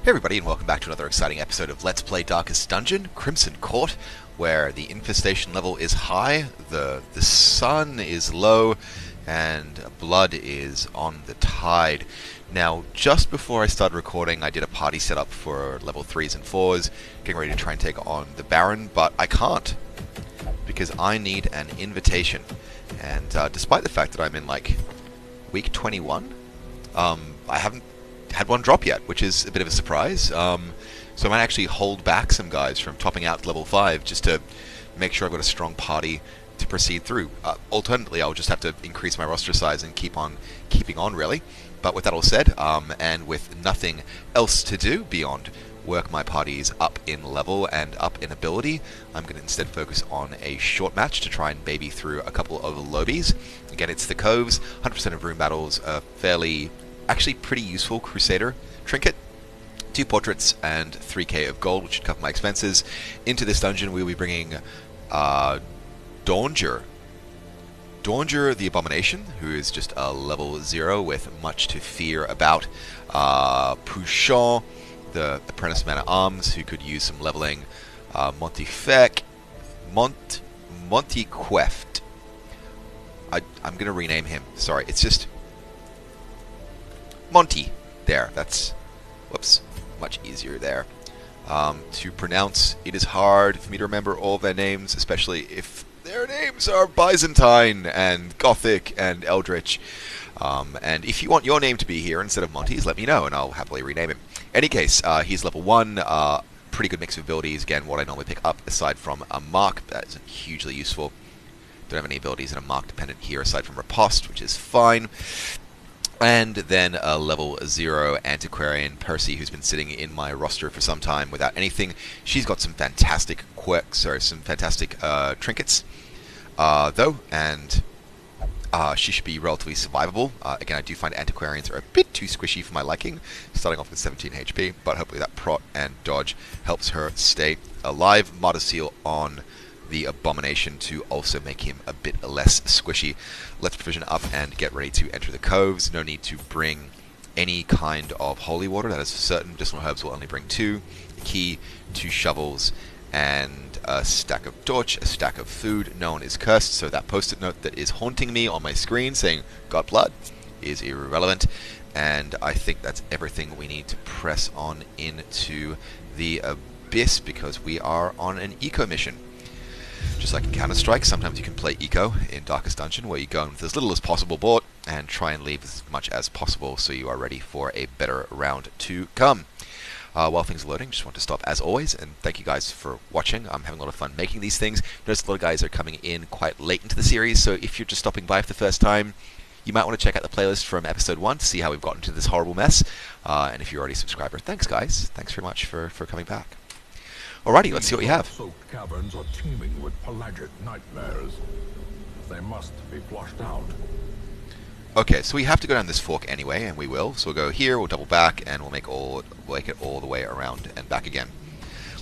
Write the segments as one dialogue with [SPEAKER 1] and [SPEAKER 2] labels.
[SPEAKER 1] Hey everybody, and welcome back to another exciting episode of Let's Play Darkest Dungeon, Crimson Court, where the infestation level is high, the sun is low, and blood is on the tide. Now, just before I started recording, I did a party setup for level 3s and 4s, getting ready to try and take on the Baron, but I can't, because I need an invitation. And despite the fact that I'm in, like, week 21, I haven't had one drop yet, which is a bit of a surprise. So I might actually hold back some guys from topping out to level 5 just to make sure I've got a strong party to proceed through. Alternatively, I'll just have to increase my roster size and keep on keeping on, really. But with that all said, and with nothing else to do beyond work my parties up in level and up in ability, I'm going to instead focus on a short match to try and baby through a couple of lobbies. Again, it's the Coves, 100% of room battles, actually pretty useful Crusader trinket. 2 portraits and 3k of gold, which should cover my expenses. Into this dungeon we'll be bringing Danger the Abomination, who is just a level 0 with much to fear about. Pouchon, the Apprentice Man at Arms, who could use some leveling. Montequeft. I'm going to rename him. Sorry, it's just Monty. There, that's, whoops, much easier there to pronounce. It is hard for me to remember all their names, especially if their names are Byzantine and Gothic and Eldritch. And if you want your name to be here instead of Monty's, let me know and I'll happily rename him. Any case, he's level 1, pretty good mix of abilities. Again, what I normally pick up aside from a mark, that is hugely useful. Don't have any abilities in a mark dependent here aside from Riposte, which is fine. And then a level 0 Antiquarian, Percy, who's been sitting in my roster for some time without anything. She's got some fantastic quirks, or some fantastic trinkets, though, and she should be relatively survivable. Again, I do find Antiquarians are a bit too squishy for my liking, starting off with 17 HP, but hopefully that prot and dodge helps her stay alive. Martyr Seal on the Abomination to also make him a bit less squishy. Let's provision up and get ready to enter the Coves. No need to bring any kind of holy water, that is certain. Medicinal herbs will only bring 2. A key, 2 shovels, and a stack of torch, a stack of food. No one is cursed, so that post-it note that is haunting me on my screen saying "Got blood" is irrelevant. And I think that's everything we need to press on into the Abyss, because we are on an eco mission. Just like in Counter-Strike, sometimes you can play eco in Darkest Dungeon, where you go in with as little as possible bought and try and leave as much as possible so you are ready for a better round to come. While things are loading, just want to stop as always and thank you guys for watching. I'm having a lot of fun making these things. Notice a lot of guys are coming in quite late into the series, so if you're just stopping by for the first time, you might want to check out the playlist from episode 1 to see how we've gotten into this horrible mess. And if you're already a subscriber, thanks guys. Thanks very much for coming back. Alrighty, let's see what we have.
[SPEAKER 2] Soaked caverns are teeming with pelagic nightmares. They must be flushed out.
[SPEAKER 1] Okay, so we have to go down this fork anyway, and we will. So we'll go here, we'll double back, and we'll make it all the way around and back again.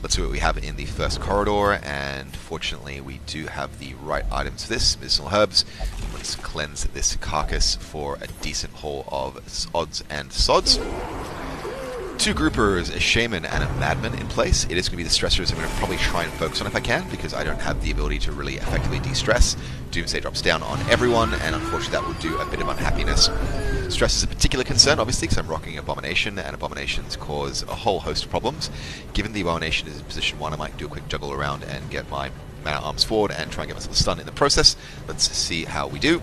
[SPEAKER 1] Let's see what we have in the first corridor, and fortunately we do have the right items for this. Medicinal herbs. Let's cleanse this carcass for a decent haul of odds and sods. 2 groupers, a shaman and a madman in place. It is going to be the stressors I'm going to probably try and focus on if I can, because I don't have the ability to really effectively de-stress. Doomsday drops down on everyone, and unfortunately that will do a bit of unhappiness. Stress is a particular concern, obviously, because I'm rocking Abomination, and Abominations cause a whole host of problems. Given the Abomination is in position 1, I might do a quick juggle around and get my man-at-arms forward and try and get myself stunned in the process. Let's see how we do.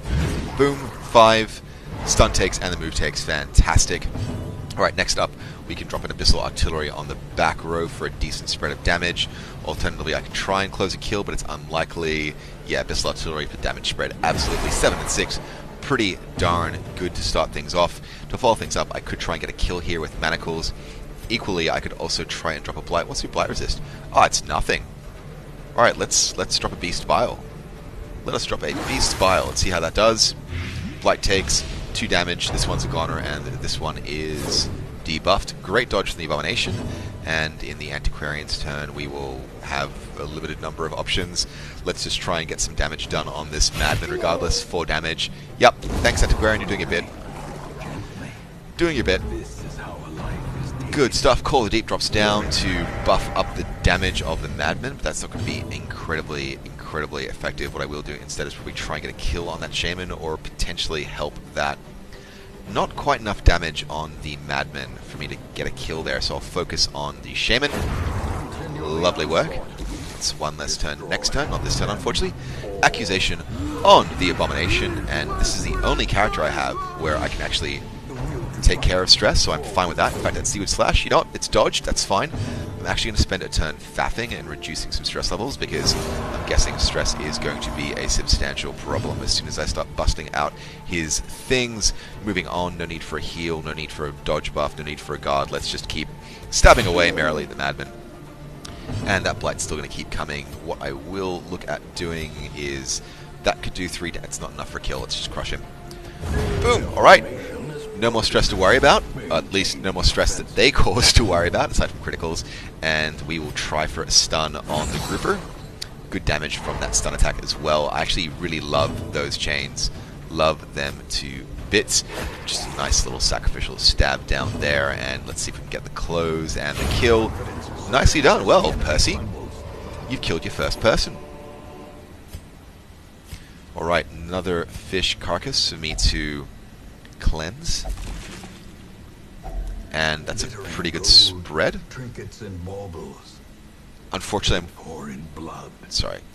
[SPEAKER 1] Boom, 5. Stun takes and the move takes. Fantastic. Alright, next up, we can drop an Abyssal Artillery on the back row for a decent spread of damage. Alternatively, I can try and close a kill, but it's unlikely. Yeah, Abyssal Artillery for damage spread, absolutely. 7 and 6, pretty darn good to start things off. To follow things up, I could try and get a kill here with Manacles. Equally, I could also try and drop a Blight. What's your Blight resist? Oh, it's nothing. Alright, let's drop a Beast Bile. Let us drop a Beast Bile. Let's see how that does. Blight takes 2 damage. This one's a goner, and this one is debuffed. Great dodge from the Abomination, and in the Antiquarian's turn we will have a limited number of options. Let's just try and get some damage done on this Madman regardless. 4 damage. Yep, thanks Antiquarian, you're doing your bit. Doing your bit. Good stuff. Call the Deep drops down to buff up the damage of the Madman, but that's not going to be incredibly effective. What I will do instead is probably try and get a kill on that Shaman, or potentially help that. Not quite enough damage on the Madman for me to get a kill there, so I'll focus on the Shaman. Lovely work. It's one less turn next turn, not this turn unfortunately. Accusation on the Abomination, and this is the only character I have where I can actually take care of stress, so I'm fine with that. In fact, that Seaward Slash, you know what, it's dodged, that's fine. I'm actually going to spend a turn faffing and reducing some stress levels, because I'm guessing stress is going to be a substantial problem as soon as I start busting out his things. Moving on, no need for a heal, no need for a dodge buff, no need for a guard. Let's just keep stabbing away merrily at the Madman. And that Blight's still going to keep coming. What I will look at doing is, that could do 3 it's not enough for a kill, let's just crush him. Boom, alright. No more stress to worry about, at least no more stress that they cause to worry about, aside from criticals, and we will try for a stun on the grouper. Good damage from that stun attack as well. I actually really love those chains, love them to bits. Just a nice little sacrificial stab down there, and let's see if we can get the close and the kill. Nicely done. Well, Percy, you've killed your first person. Alright, another fish carcass for me to cleanse, and that's a pretty good spread. Unfortunately,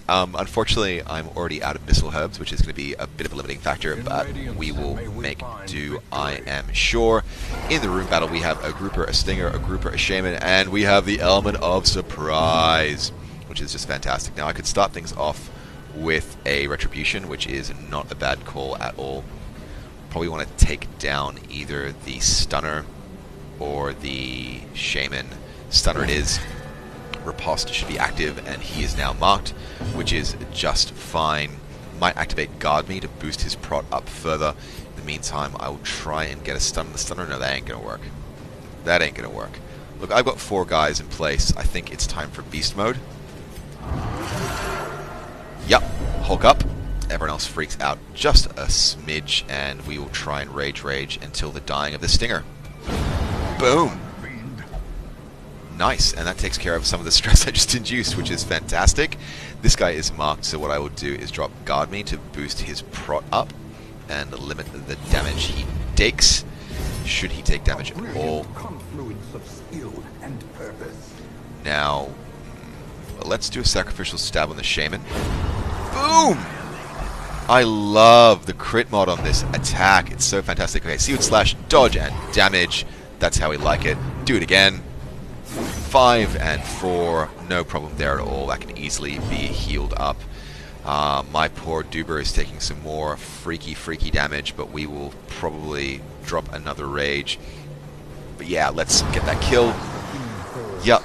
[SPEAKER 1] unfortunately, I'm already out of missile herbs, which is going to be a bit of a limiting factor, but we will make do, I am sure. In the room battle, we have a grouper, a stinger, a grouper, a shaman, and we have the element of surprise, which is just fantastic. Now, I could start things off with a retribution, which is not a bad call at all. Probably want to take down either the stunner or the shaman. Stunner it is. Riposte should be active, and he is now marked, which is just fine. Might activate Guard Me to boost his prot up further. In the meantime, I will try and get a stun on the stunner. No, that ain't gonna work. That ain't gonna work. Look, I've got 4 guys in place. I think it's time for beast mode. Yup, Hulk up. Everyone else freaks out just a smidge, and we will try and rage until the dying of the stinger. Boom! Nice, and that takes care of some of the stress I just induced, which is fantastic. This guy is marked, so what I will do is drop Guard Me to boost his prot up and limit the damage he takes, should he take damage at all. Now, let's do a sacrificial stab on the shaman. Boom! I love the crit mod on this attack. It's so fantastic. Okay, Seaward Slash, dodge and damage. That's how we like it. Do it again. 5 and 4. No problem there at all. That can easily be healed up. My poor Duber is taking some more freaky damage, but we will probably drop another rage. But yeah, let's get that kill. Yup.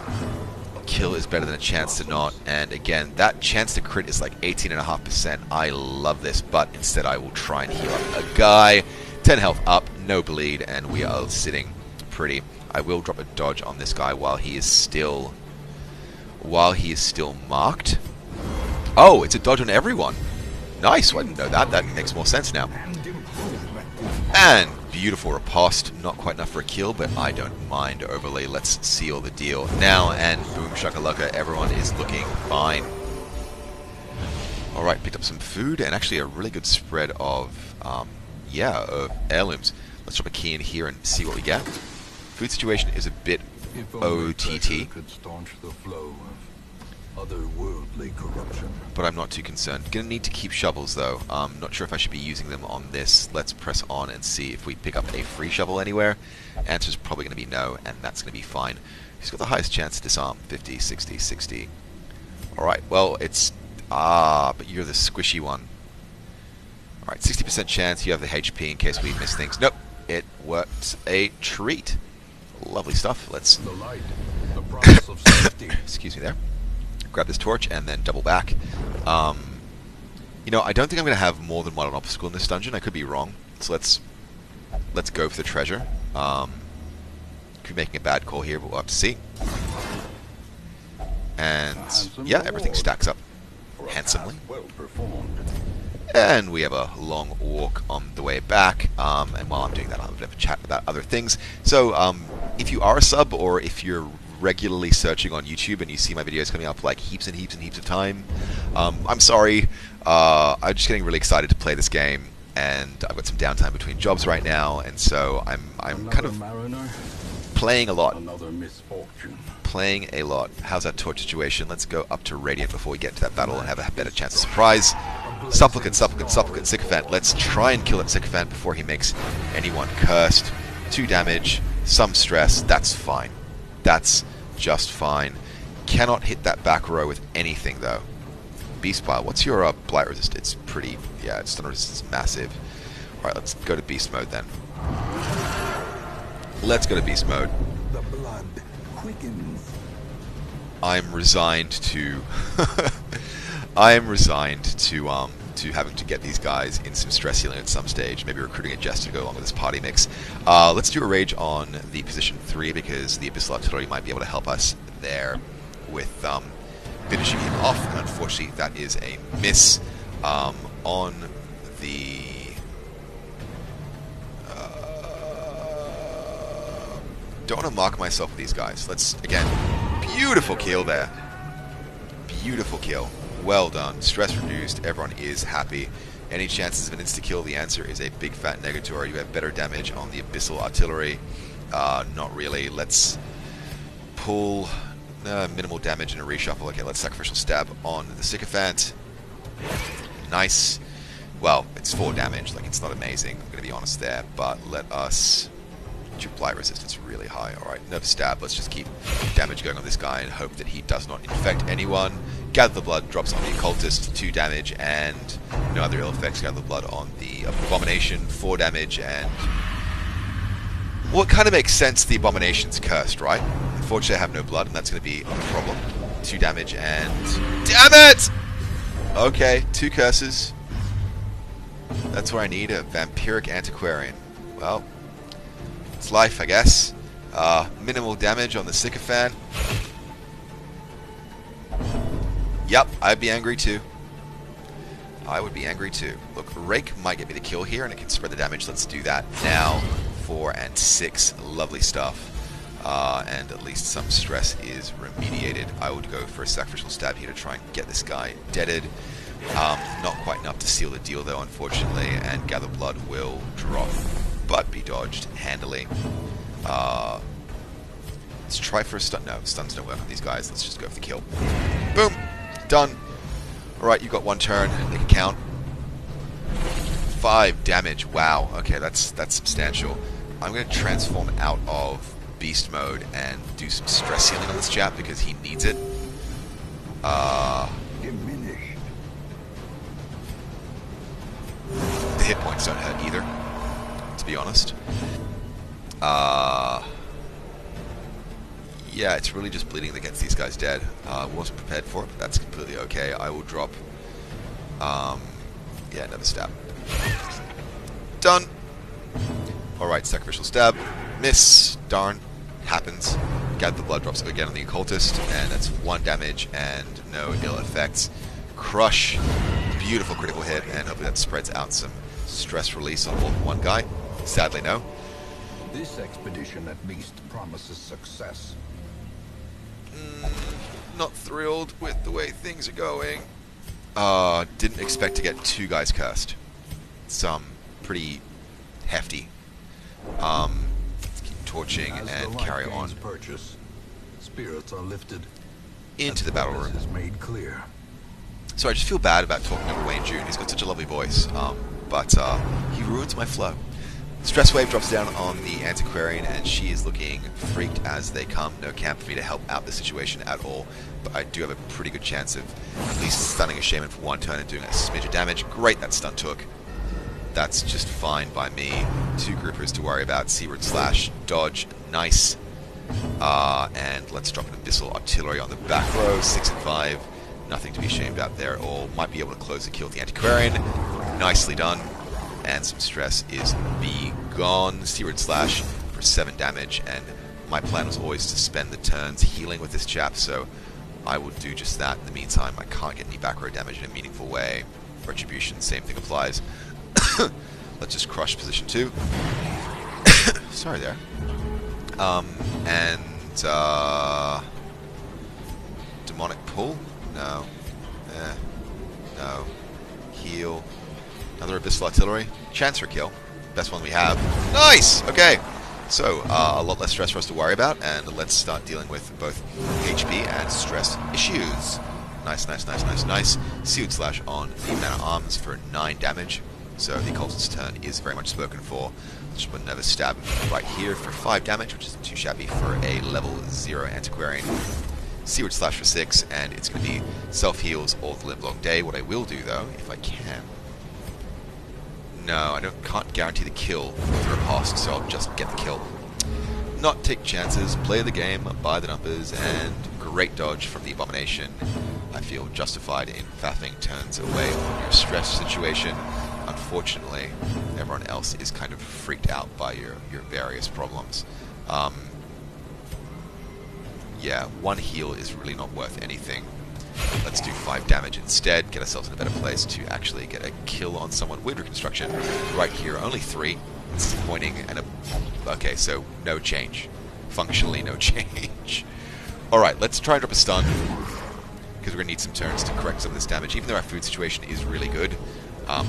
[SPEAKER 1] Kill is better than a chance to not, and again, that chance to crit is like 18.5%. I love this, but instead I will try and heal up a guy. 10 health up, no bleed, and we are sitting pretty. I will drop a dodge on this guy while he is still marked. Oh, it's a dodge on everyone. Nice, I didn't know that. That makes more sense now. And beautiful riposte. Not quite enough for a kill, but I don't mind overly. Let's seal the deal now, and boom shakalaka, everyone is looking fine. Alright, picked up some food, and actually a really good spread of, heirlooms. Let's drop a key in here and see what we get. Food situation is a bit OTT, otherworldly corruption, but I'm not too concerned. Gonna need to keep shovels though. Not sure if I should be using them on this. Let's press on and see if we pick up a free shovel anywhere. Answer's probably gonna be no, and that's gonna be fine. Who's got the highest chance to disarm? 50, 60, 60. Alright, well, it's... but you're the squishy one. Alright, 60% chance you have the HP in case we miss things. Nope, it works a treat. Lovely stuff. Let's... excuse me there. Grab this torch and then double back. You know, I don't think I'm going to have more than one obstacle in this dungeon. I could be wrong. So let's go for the treasure. Could be making a bad call here, but we'll have to see. And yeah, everything stacks up handsomely. And we have a long walk on the way back, and while I'm doing that, I'll have a bit of a chat about other things. So, if you are a sub, or if you're regularly searching on YouTube and you see my videos coming up like heaps and heaps and heaps of time, I'm sorry. I'm just getting really excited to play this game, and I've got some downtime between jobs right now, and so I'm kind of playing a lot.
[SPEAKER 2] Another misfortune.
[SPEAKER 1] Playing a lot. How's that torch situation? Let's go up to Radiant before we get into that battle and have a better chance of surprise. Supplicant, Supplicant, Supplicant, Sycophant. Let's try and kill that Sycophant before he makes anyone cursed. 2 damage, some stress, that's fine. That's just fine. Cannot hit that back row with anything though. Beast Pile, what's your blight resist? It's pretty, yeah, its stun resistance is massive. Alright, let's go to beast mode then. Let's go to beast mode.
[SPEAKER 2] The blood quickens.
[SPEAKER 1] I'm resigned to I am resigned to having to get these guys in some stress healing at some stage, maybe recruiting a jester to go along with this party mix. Let's do a rage on the position 3 because the Abyssal Artillery might be able to help us there with finishing him off, and unfortunately that is a miss on the don't want to mark myself with these guys. Let's, again, beautiful kill there. Beautiful kill. Well done. Stress reduced. Everyone is happy. Any chances of an insta-kill? The answer is a big fat negatory. You have better damage on the Abyssal Artillery. Not really. Let's pull minimal damage and a reshuffle. Okay, let's Sacrificial Stab on the Sycophant. Nice. Well, it's 4 damage. Like, it's not amazing. I'm going to be honest there. But let us... Your blight resistance really high. Alright, another stab. Let's just keep damage going on this guy and hope that he does not infect anyone. Gather the Blood drops on the Occultist, 2 damage, and no other ill effects. Gather the Blood on the Abomination, 4 damage, and... Well, it kind of makes sense the Abomination's cursed, right? Unfortunately, I have no blood, and that's going to be a problem. 2 damage, and... Damn it! Okay, 2 curses. That's where I need a Vampiric Antiquarian. Well... It's life, I guess. Minimal damage on the Sycophant. Yep, I'd be angry too. I would be angry too. Look, Rake might get me the kill here, and it can spread the damage. Let's do that now. 4 and 6. Lovely stuff. And at least some stress is remediated. I would go for a Sacrificial Stab here to try and get this guy deaded. Not quite enough to seal the deal, though, unfortunately, and Gather Blood will drop, but be dodged handily. Let's try for a stun. No, stuns don't work on these guys. Let's just go for the kill. Boom! Done. Alright, you got 1 turn. They can count. 5 damage. Wow. Okay, that's substantial. I'm going to transform out of beast mode and do some stress healing on this chap because he needs it.
[SPEAKER 2] Diminished.
[SPEAKER 1] The hit points don't hurt either, to be honest. Yeah, it's really just bleeding that gets these guys dead. Wasn't prepared for it, but that's completely okay. I will drop, yeah, another stab. Done! Alright, Sacrificial Stab. Miss. Darn. Happens. Gather the Blood drops again on the Occultist, and that's 1 damage and no ill effects. Crush. Beautiful critical hit, and hopefully that spreads out some stress release on all in one guy. Sadly, no.
[SPEAKER 2] This expedition at least promises success.
[SPEAKER 1] Not thrilled with the way things are going. Didn't expect to get 2 guys cursed. Some pretty hefty. Let's keep torching and carry on
[SPEAKER 2] purchase, spirits are lifted
[SPEAKER 1] into the battle room.
[SPEAKER 2] Is made clear.
[SPEAKER 1] So I just feel bad about talking over Wayne June. He's got such a lovely voice, but he ruins my flow. Stress Wave drops down on the Antiquarian, and she is looking freaked as they come. No camp for me to help out the situation at all, but I do have a pretty good chance of at least stunning a Shaman for 1 turn and doing a smidge of damage. Great, that stun took. That's just fine by me. 2 groupers to worry about. Seaward Slash, dodge, nice. And let's drop an Abyssal Artillery on the back row. 6 and 5. Nothing to be ashamed about there at all. Might be able to close the kill with the Antiquarian. Nicely done. And some stress is be gone. Seaward Slash for 7 damage. And my plan was always to spend the turns healing with this chap, so I will do just that. In the meantime, I can't get any back row damage in a meaningful way. Retribution, same thing applies. Let's just crush position 2. Sorry there. And demonic pull? No. No. Heal. Another abyssal artillery. Chance for kill. Best one we have. Nice! Okay. So, a lot less stress for us to worry about, and let's start dealing with both HP and stress issues. Nice, nice, nice, nice, nice. Seared Slash on the Man at Arms for 9 damage. So the Occultist's turn is very much spoken for. Just put another stab right here for 5 damage, which isn't too shabby for a level 0 Antiquarian. Seaward Slash for 6, and it's going to be self-heals all the livelong day. What I will do, though, if I can... No, I can't guarantee the kill with riposte, so I'll just get the kill. Not take chances, play the game, buy the numbers, and great dodge from the Abomination. I feel justified in faffing turns away from your stress situation. Unfortunately, everyone else is kind of freaked out by your various problems. Yeah, 1 heal is really not worth anything. Let's do 5 damage instead, get ourselves in a better place to actually get a kill on someone with reconstruction. Right here, only 3. It's disappointing, and okay, so no change. Functionally no change. Alright, let's try and drop a stun, because we're going to need some turns to correct some of this damage. Even though our food situation is really good,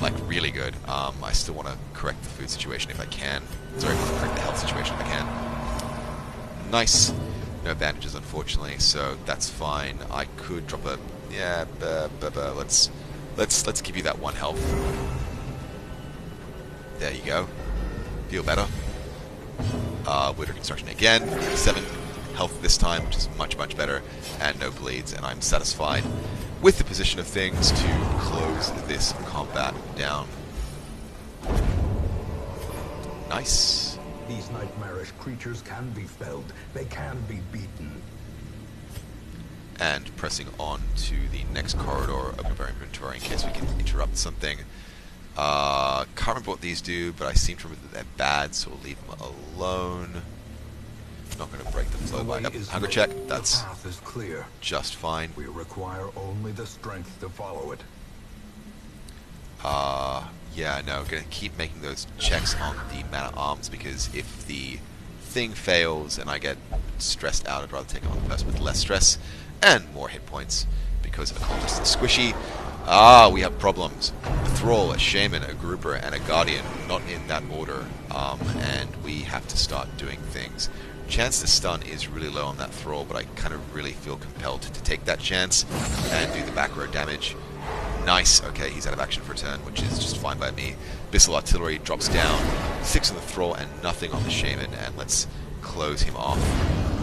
[SPEAKER 1] like really good, I still want to correct the food situation if I can. Sorry, I want to correct the health situation if I can. Nice. No bandages, unfortunately, so that's fine. I could drop a... Yeah, let's give you that 1 health. There you go. Feel better. With reconstruction again. 7 health this time, which is much, much better. And no bleeds, and I'm satisfied with the position of things to close this combat down. Nice.
[SPEAKER 2] These nightmarish creatures can be felled. They can be beaten.
[SPEAKER 1] And pressing on to the next corridor, open up our inventory in case we can interrupt something. Can't remember what these do, but I seem to remember that they're bad, so we'll leave them alone. Not going to break the flow by hunger check. That's
[SPEAKER 2] the path is clear.
[SPEAKER 1] Just fine.
[SPEAKER 2] We require only the strength to follow it.
[SPEAKER 1] Yeah, no, gonna keep making those checks on the Man at Arms, because if the thing fails and I get stressed out, I'd rather take it on the person with less stress and more hit points, because an Occultist is squishy. We have problems. A Thrall, a Shaman, a Grouper, and a Guardian, not in that order, and we have to start doing things. Chance to stun is really low on that Thrall, but I kind of really feel compelled to take that chance and do the back row damage. Nice. Okay, he's out of action for a turn, which is just fine by me. Abyssal Artillery drops down. 6 on the Thrall and nothing on the Shaman, and let's close him off.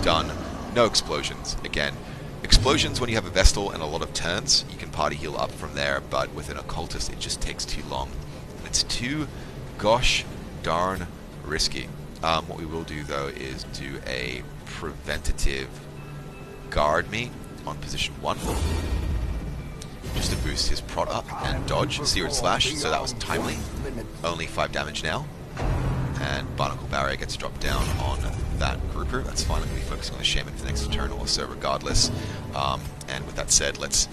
[SPEAKER 1] Done. No explosions. Again, explosions when you have a Vestal and a lot of turns, you can party heal up from there, but with an Occultist it just takes too long. And it's too gosh darn risky. What we will do, though, is do a preventative guard me on position 1. Just to boost his prod up and dodge. Seared Slash, so that was timely. Only 5 damage now. And Barnacle Barrier gets dropped down on that Grouper. That's fine, I'm going to be focusing on the Shaman for the next turn also, regardless. And with that said, let's...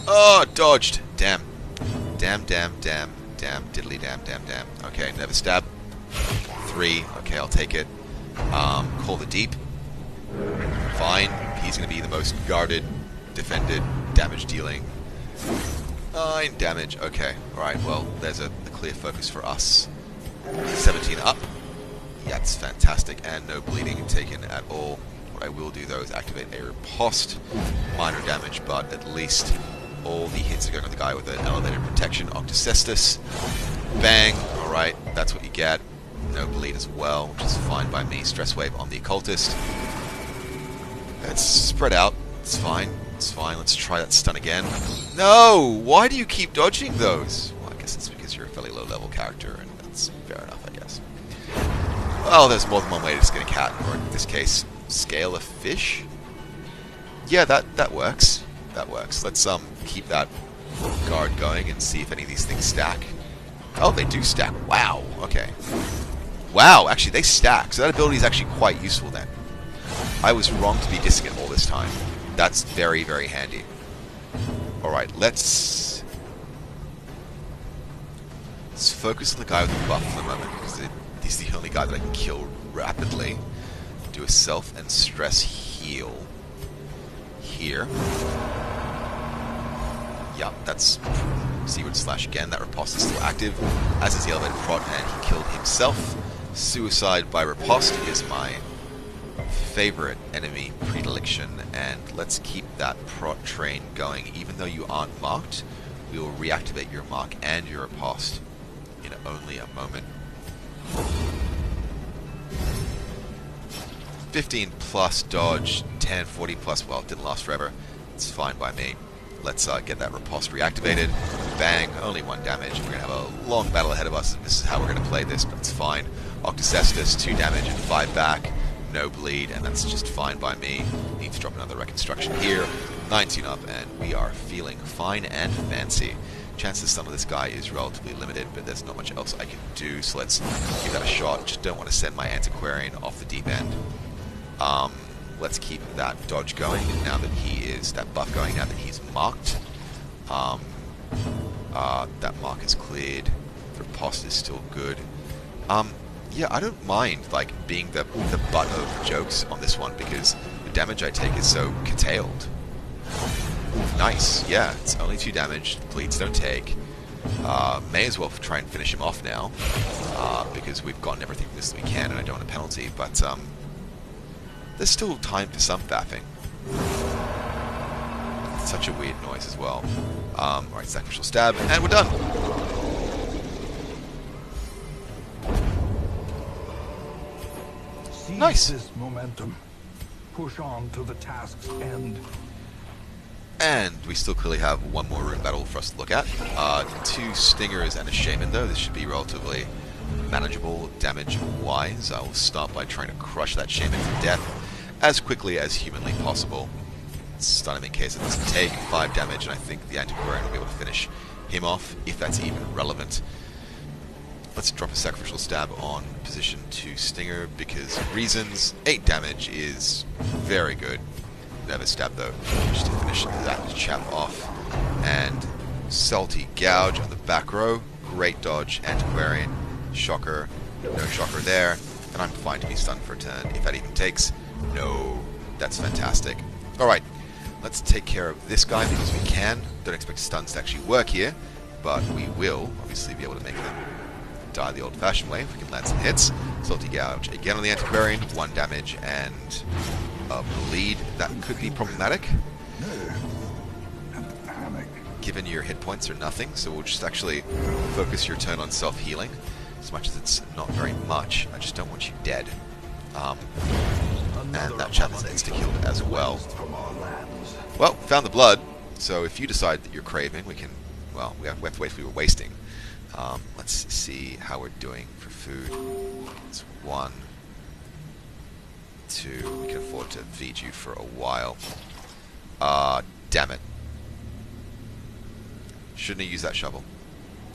[SPEAKER 1] Oh, dodged! Damn. Damn, damn, damn, damn, diddly damn, damn, damn. Okay, never stab. 3, okay, I'll take it. Call the Deep. Fine, he's going to be the most guarded, defended, damage dealing. 9 damage, okay. Alright, well, there's a clear focus for us. 17 up. Yeah, it's fantastic, and no bleeding taken at all. What I will do, though, is activate a riposte. Minor damage, but at least all the hits are going on the guy with an elevated protection. Octocestus. Bang. Alright, that's what you get. No bleed as well, which is fine by me. Stress wave on the Occultist. It's spread out. It's fine. It's fine. Let's try that stun again. No! Why do you keep dodging those? Well, I guess it's because you're a fairly low-level character, and that's fair enough, I guess. Well, there's more than one way to skin a cat, or in this case, scale a fish? Yeah, that works. That works. Let's keep that guard going and see if any of these things stack. Oh, they do stack. Wow. Okay. Wow, actually, they stack. So that ability is actually quite useful then. I was wrong to be dissing it all this time. That's very, very handy. Alright, let's Let's focus on the guy with the buff for the moment, because he's the only guy that I can kill rapidly. Do a self and stress heal here. Yep, that's Seaward Slash again. That riposte is still active, as is the elevated prot, and he killed himself. Suicide by riposte is my favorite enemy predilection, and let's keep that prot train going. Even though you aren't marked, we will reactivate your mark and your riposte in only a moment. 15 plus dodge, 10, 40 plus, well, it didn't last forever. It's fine by me. Let's get that riposte reactivated. Bang, only 1 damage. We're going to have a long battle ahead of us, and this is how we're going to play this, but it's fine. Octocestus, 2 damage and 5 back. No bleed, and that's just fine by me. Need to drop another reconstruction here. 19 up, and we are feeling fine and fancy. Chances stun of this guy is relatively limited, but there's not much else I can do, so let's give that a shot. Just don't want to send my Antiquarian off the deep end. Let's keep that dodge going now that that buff going now that he's marked. That mark is cleared. The riposte is still good. Yeah, I don't mind being the butt of jokes on this one because the damage I take is so curtailed. Nice, yeah, it's only 2 damage. Bleeds don't take. May as well try and finish him off now because we've gotten everything from this that we can, and I don't want a penalty. But there's still time for some faffing. It's such a weird noise as well. Alright, sacrificial stab, and we're done. Nice.
[SPEAKER 2] This momentum. Push on to the task's end.
[SPEAKER 1] And we still clearly have 1 more rune battle for us to look at. 2 stingers and a shaman, though. This should be relatively manageable damage-wise. I will start by trying to crush that shaman to death as quickly as humanly possible. Stun him in case it doesn't take 5 damage, and I think the Antiquarian will be able to finish him off, if that's even relevant. Let's drop a sacrificial stab on position 2 stinger, because reasons. 8 damage is very good. Never stab though, just to finish that chap off. And salty gouge on the back row. Great dodge, Antiquarian, shocker, no shocker there, and I'm fine to be stunned for a turn if that even takes. No, that's fantastic. Alright, let's take care of this guy because we can. Don't expect stuns to actually work here, but we will obviously be able to make them die the old-fashioned way if we can land some hits. Salty gouge again on the Antiquarian, 1 damage and a bleed. That could be problematic given your hit points are nothing, so we'll just actually focus your turn on self-healing as much as it's not very much. I just don't want you dead. And that chap is insta-killed as well. Well, found the blood, so if you decide that you're craving, we can, well, we have to wait if we were wasting. Let's see how we're doing for food. It's 1, 2, we can afford to feed you for a while. Damn it. Shouldn't have used that shovel.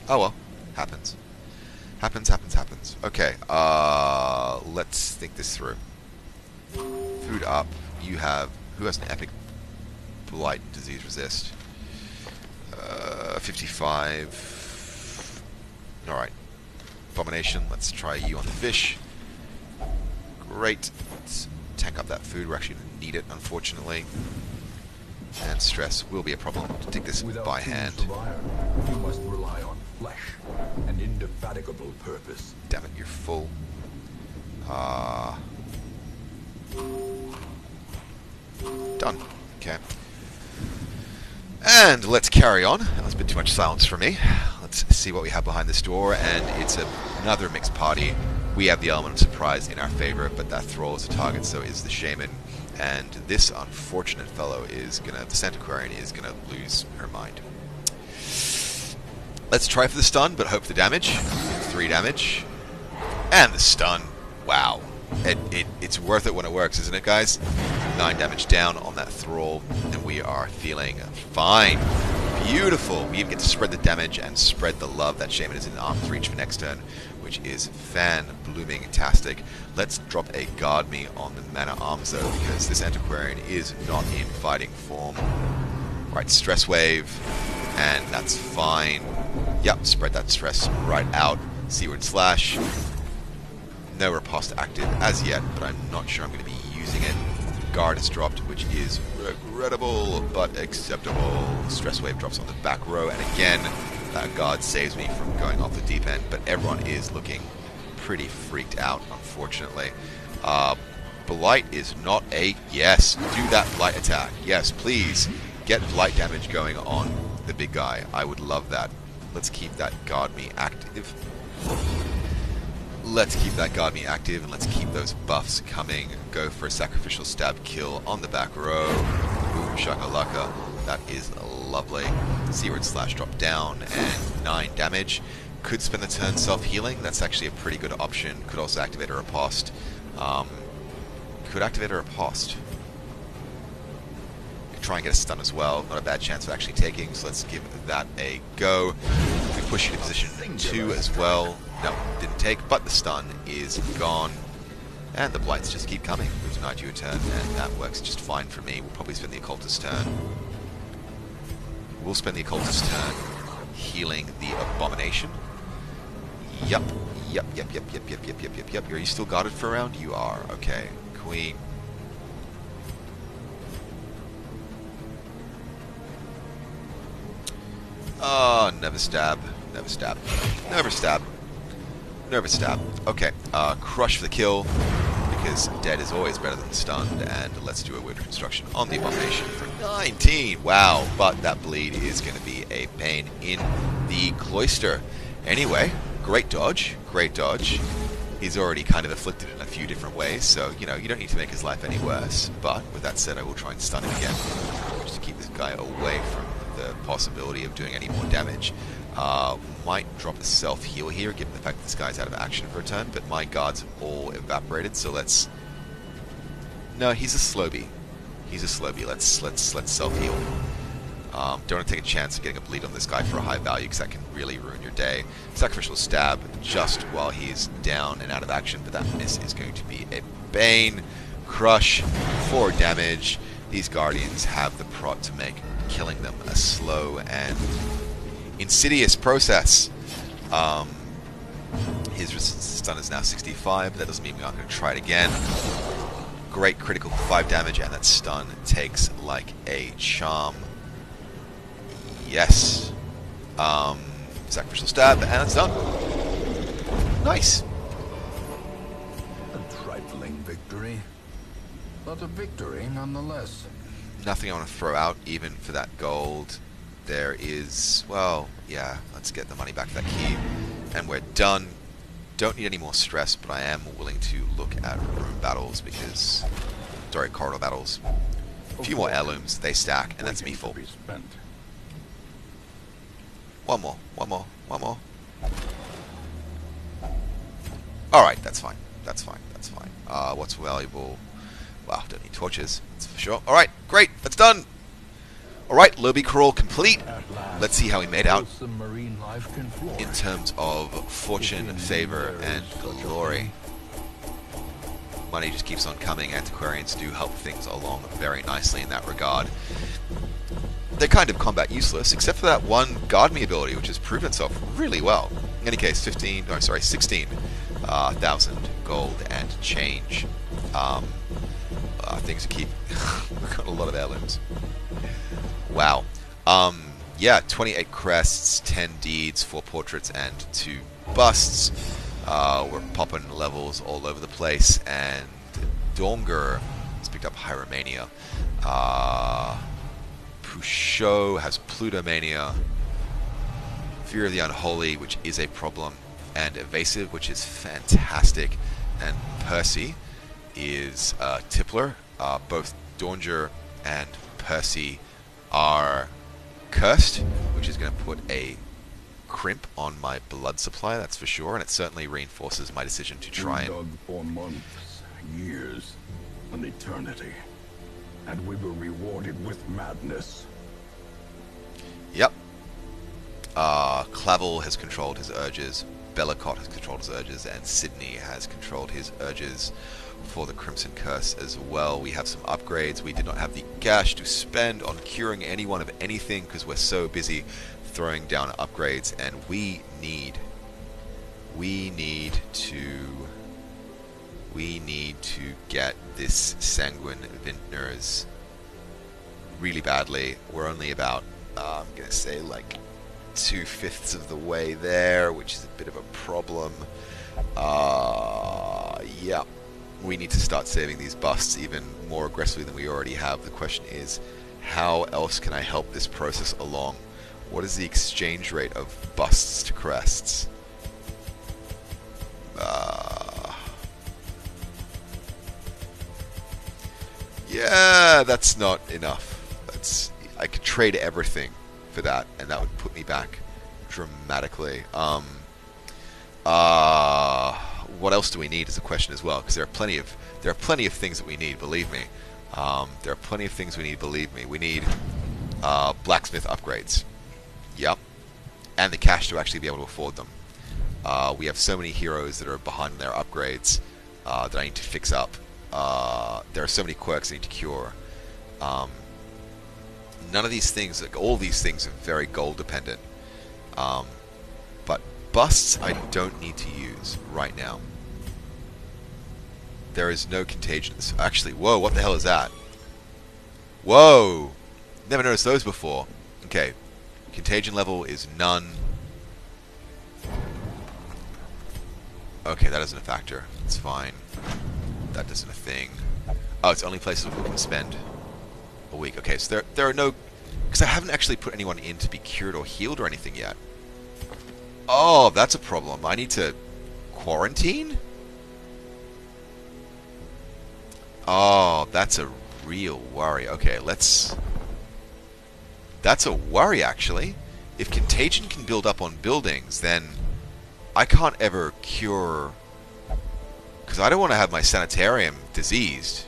[SPEAKER 1] Oh well, happens. Happens. Okay, let's think this through. Food up. You have, who has an epic blight disease resist? 55. Alright. Abomination, let's try you on the fish. Great. Let's tank up that food. We're actually going to need it, unfortunately. And stress will be a problem. To take this by hand.
[SPEAKER 2] You must rely on flesh, an indefatigable purpose.
[SPEAKER 1] Damn it, you're full. Done. Okay. And let's carry on. That was a bit too much silence for me. Let's see what we have behind this door, and it's another mixed party. We have the element of surprise in our favor, but that Thrall is a target, so is the Shaman. And this unfortunate fellow is gonna, the Antiquarian is gonna lose her mind. Let's try for the stun, but hope for the damage. 3 damage. And the stun. Wow. It's worth it when it works, isn't it, guys? 9 damage down on that Thrall, and we are feeling fine. Beautiful. We even get to spread the damage and spread the love. That Shaman is in arm's reach for next turn, which is fan-blooming-tastic. Let's drop a guard me on the mana arms, though, because this Antiquarian is not in fighting form. Right, stress wave, and that's fine. Yep, spread that stress right out. Seaward Slash. No riposte active as yet, but I'm not sure I'm going to be using it. Guard is dropped, which is regrettable, but acceptable. Stress wave drops on the back row, and again, that guard saves me from going off the deep end, but everyone is looking pretty freaked out, unfortunately. Blight is not a... Yes, do that Blight attack. Yes, please. Get Blight damage going on the big guy. I would love that. Let's keep that Guard Me active. Let's keep that Guard Me active, and let's keep those buffs coming. Go for a Sacrificial Stab kill on the back row. Boom, shakalaka. That is lovely. Seaward Slash drop down, and 9 damage. Could spend the turn self-healing. That's actually a pretty good option. Could also activate a riposte. Could activate a riposte. Could try and get a stun as well. Not a bad chance of actually taking, so let's give that a go. We push you to position 2 as well. No, didn't take, but the stun is gone. And the blights just keep coming. We've denied you a turn, and that works just fine for me. We'll probably spend the occultist turn. We'll spend the occultist turn healing the abomination. Yep. Are you still guarded for a round? You are. Okay. Queen. Oh, never stab. Never stab. Never stab. Never stab. Okay. Crush for the kill, because dead is always better than stunned, and let's do a word construction on the abomination for 19. Wow, but that bleed is going to be a pain in the cloister. Anyway, great dodge. Great dodge. He's already kind of afflicted in a few different ways, so, you know, you don't need to make his life any worse. But, with that said, I will try and stun him again, just to keep this guy away from the possibility of doing any more damage. Might drop a self-heal here, given the fact that this guy's out of action for a turn, but my guards have all evaporated, so let's... No, he's a slowbie. He's a slowbie. Let's self-heal. Don't want to take a chance of getting a bleed on this guy for a high value, because that can really ruin your day. Sacrificial Stab just while he's down and out of action, but that miss is going to be a bane. Crush, 4 damage. These Guardians have the prot to make killing them a slow and insidious process. His stun is now 65, but that doesn't mean we aren't going to try it again. Great critical for 5 damage, and that stun takes like a charm. Yes. Sacrificial Stab, and it's done. Nice.
[SPEAKER 2] A trifling victory, but a victory nonetheless.
[SPEAKER 1] Nothing I want to throw out, even for that gold. There is, well, yeah, let's get the money back for that key. And we're done. Don't need any more stress, but I am willing to look at room battles because... Sorry, corridor battles. A few more heirlooms, they stack, and that's me full. One more. Alright, that's fine. That's fine. What's valuable? Wow, don't need torches, that's for sure. Alright, great, that's done! Alright, lobby crawl complete. Let's see how we made out in terms of fortune, favor, and glory. Money just keeps on coming. Antiquarians do help things along very nicely in that regard. They're kind of combat useless, except for that one Guard Me ability, which has proven itself really well. In any case, 16,000 gold and change. Things to keep. We've got a lot of heirlooms. Wow. Yeah, 28 crests, 10 deeds, 4 portraits, and 2 busts. We're popping levels all over the place, and Domgur has picked up Hieromania. Pusho has Plutomania. Fear of the Unholy, which is a problem, and Evasive, which is fantastic. And Percy is Tippler. Both Domgur and Percy are cursed, which is going to put a crimp on my blood supply, that's for sure, and it certainly reinforces my decision to try and...
[SPEAKER 2] We dug for months, years, an eternity, and we were rewarded with madness.
[SPEAKER 1] Yep. Clavel has controlled his urges, Bellicott has controlled his urges, and Sydney has controlled his urges for the Crimson Curse as well. We have some upgrades. We did not have the cash to spend on curing anyone of anything because we're so busy throwing down upgrades, and we need to get this Sanguine Vintners really badly. We're only about, I'm gonna say like 2/5 of the way there, which is a bit of a problem. Yeah, we need to start saving these busts even more aggressively than we already have. The question is, how else can I help this process along? What is the exchange rate of busts to crests? Yeah, that's not enough. I could trade everything for that, and that would put me back dramatically. What else do we need is a question as well, because there are plenty of things that we need. Believe me, there are plenty of things we need. Believe me, we need blacksmith upgrades. Yep, and the cash to actually be able to afford them. We have so many heroes that are behind their upgrades that I need to fix up. There are so many quirks I need to cure. None of these things, like all these things, are very gold dependent. But busts I don't need to use right now. There is no contagions. Actually, whoa, what the hell is that? Whoa! Never noticed those before. Okay. Contagion level is none. Okay, that isn't a factor. It's fine. That isn't a thing. Oh, it's only places where we can spend a week. Okay, so there are no... Because I haven't actually put anyone in to be cured or healed or anything yet. Oh, that's a problem. I need to quarantine? Oh, that's a real worry. Okay, let's... That's a worry, actually. If contagion can build up on buildings, then I can't ever cure... Because I don't want to have my sanitarium diseased.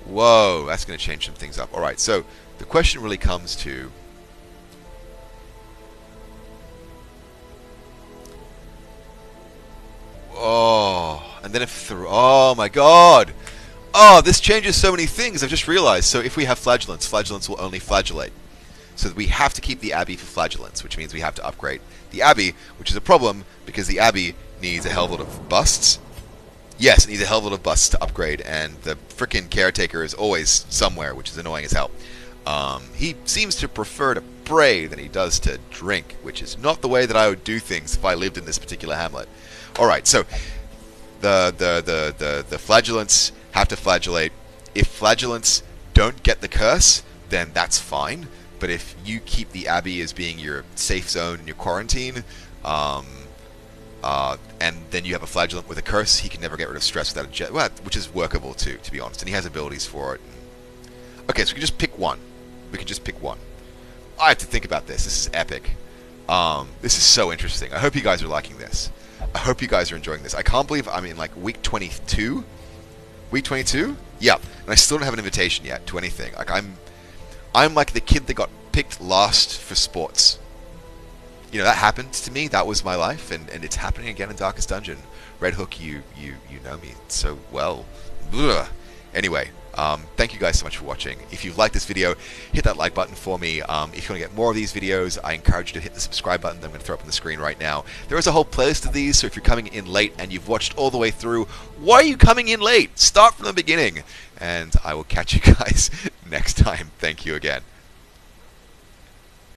[SPEAKER 1] Whoa, that's going to change some things up. Alright, so the question really comes to... Oh, and then if... Oh my god! Oh, this changes so many things, I've just realized. So if we have flagellants, flagellants will only flagellate. So we have to keep the Abbey for flagellants, which means we have to upgrade the Abbey, which is a problem, because the Abbey needs a hell of a lot of busts. Yes, it needs a hell of a lot of busts to upgrade, and the frickin' caretaker is always somewhere, which is annoying as hell. He seems to prefer to pray than he does to drink, which is not the way that I would do things if I lived in this particular hamlet. Alright, so the flagellants have to flagellate. If flagellants don't get the curse, then that's fine. But if you keep the Abbey as being your safe zone and your quarantine, and then you have a flagellant with a curse, he can never get rid of stress without a jet, well, which is workable too, to be honest, and he has abilities for it. Okay, so we can just pick one. We can just pick one. I have to think about this. This is epic. This is so interesting. I hope you guys are liking this. I hope you guys are enjoying this. I can't believe I'm in like week 22. Week 22? Yeah, and I still don't have an invitation yet to anything. Like I'm like the kid that got picked last for sports. You know, that happened to me. That was my life, and it's happening again in Darkest Dungeon. Red Hook, you know me so well. Ugh. Anyway, thank you guys so much for watching. If you've liked this video, hit that like button for me. If you want to get more of these videos, I encourage you to hit the subscribe button that I'm going to throw up on the screen right now. There is a whole playlist of these, so if you're coming in late and you've watched all the way through, why are you coming in late? Start from the beginning, and I will catch you guys next time. Thank you again.